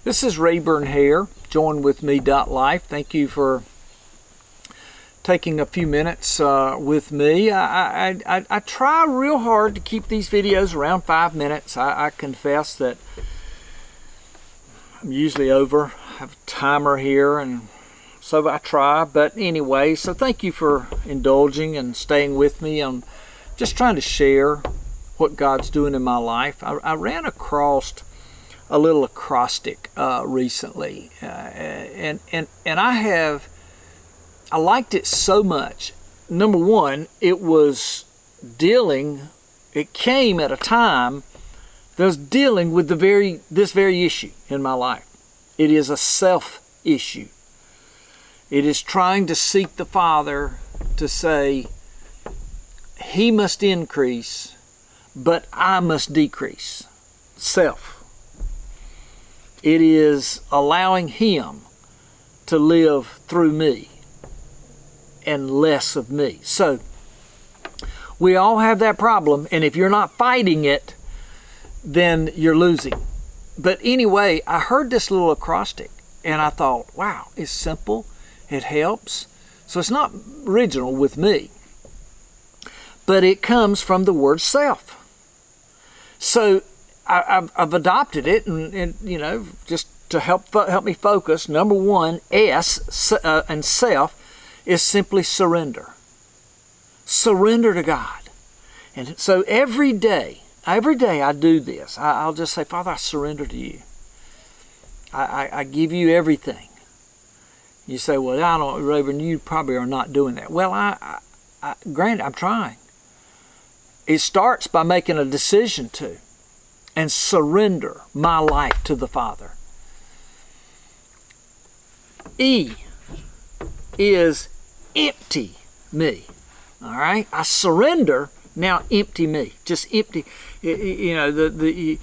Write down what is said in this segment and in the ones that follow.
This is Rayburn here, joinwithme.life. Thank you for taking a few minutes with me. I try real hard to keep these videos around 5 minutes. I confess that I'm usually over. I have a timer here, and so I try. But anyway, so thank you for indulging and staying with me. I'm just trying to share what God's doing in my life. I ran across a little acrostic recently, and I liked it so much. Number one, it came at a time that was dealing with this very issue in my life. It is a self issue. It is trying to seek the Father to say, He must increase, but I must decrease. Self. It is allowing Him to live through me and less of me. So, we all have that problem, and if you're not fighting it, then you're losing. But anyway, I heard this little acrostic, and I thought, wow, it's simple, it helps. So it's not original with me, but it comes from the word self. So I've adopted it, and you know, just to help me focus. Number one, S and self is simply surrender. Surrender to God. And so every day I do this. I'll just say, Father, I surrender to you. I give you everything. You say, well, I don't, Rayburn, you probably are not doing that. Well, granted, I'm trying. It starts by making a decision to and surrender my life to the Father. E is empty me. All right? I surrender, now empty me. Just empty. You know,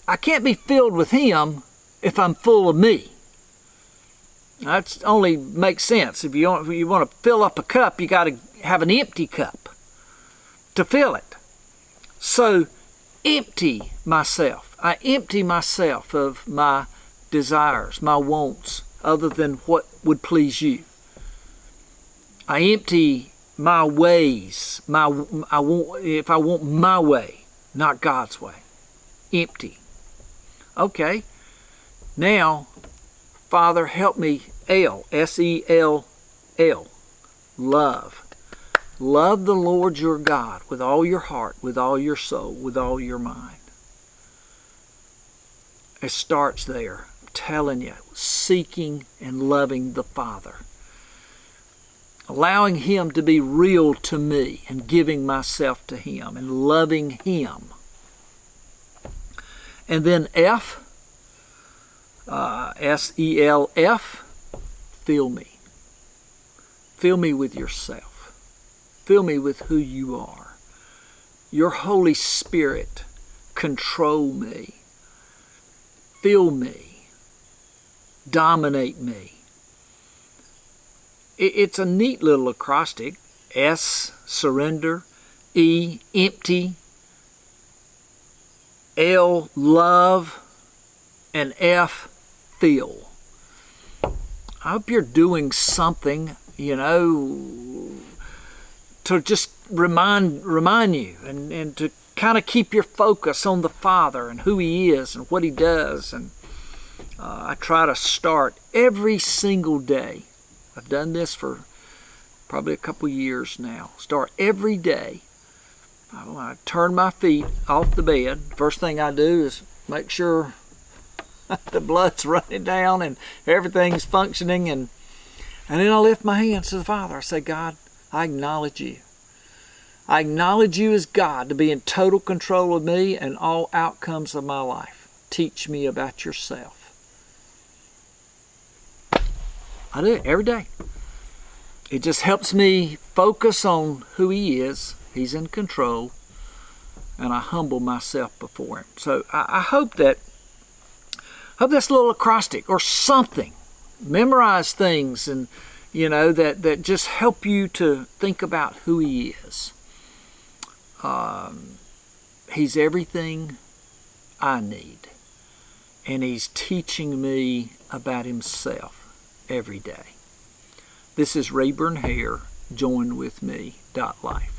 I can't be filled with Him if I'm full of me. That only makes sense. If you want to fill up a cup, you got to have an empty cup to fill it. So, empty myself. I empty myself of my desires, my wants, other than what would please you. I empty my ways. If I want my way, not God's way. Empty. Okay. Now, Father, help me. L, S-E-L-L. Love. Love the Lord your God with all your heart, with all your soul, with all your mind. It starts there. I'm telling you, seeking and loving the Father. Allowing Him to be real to me and giving myself to Him and loving Him. And then F, S-E-L-F, fill me. Fill me with yourself. Fill me with who you are. Your Holy Spirit, control me. Fill me. Dominate me. It's a neat little acrostic. S, surrender. E, empty. L, love. And F, fill. I hope you're doing something, you know, to just remind you and to kind of keep your focus on the Father and who He is and what He does. And I try to start every single day. I've done this for probably a couple years now. Start every day. I turn my feet off the bed. First thing I do is make sure the blood's running down and everything's functioning. And then I lift my hands to the Father. I say, God, I acknowledge you. I acknowledge you as God to be in total control of me and all outcomes of my life. Teach me about yourself. I do it every day. It just helps me focus on who He is. He's in control. And I humble myself before Him. So I hope that's a little acrostic or something. Memorize things and you know, that just help you to think about who He is. He's everything I need. and He's teaching me about Himself every day. This is Rayburn Hare. Join with me. Life.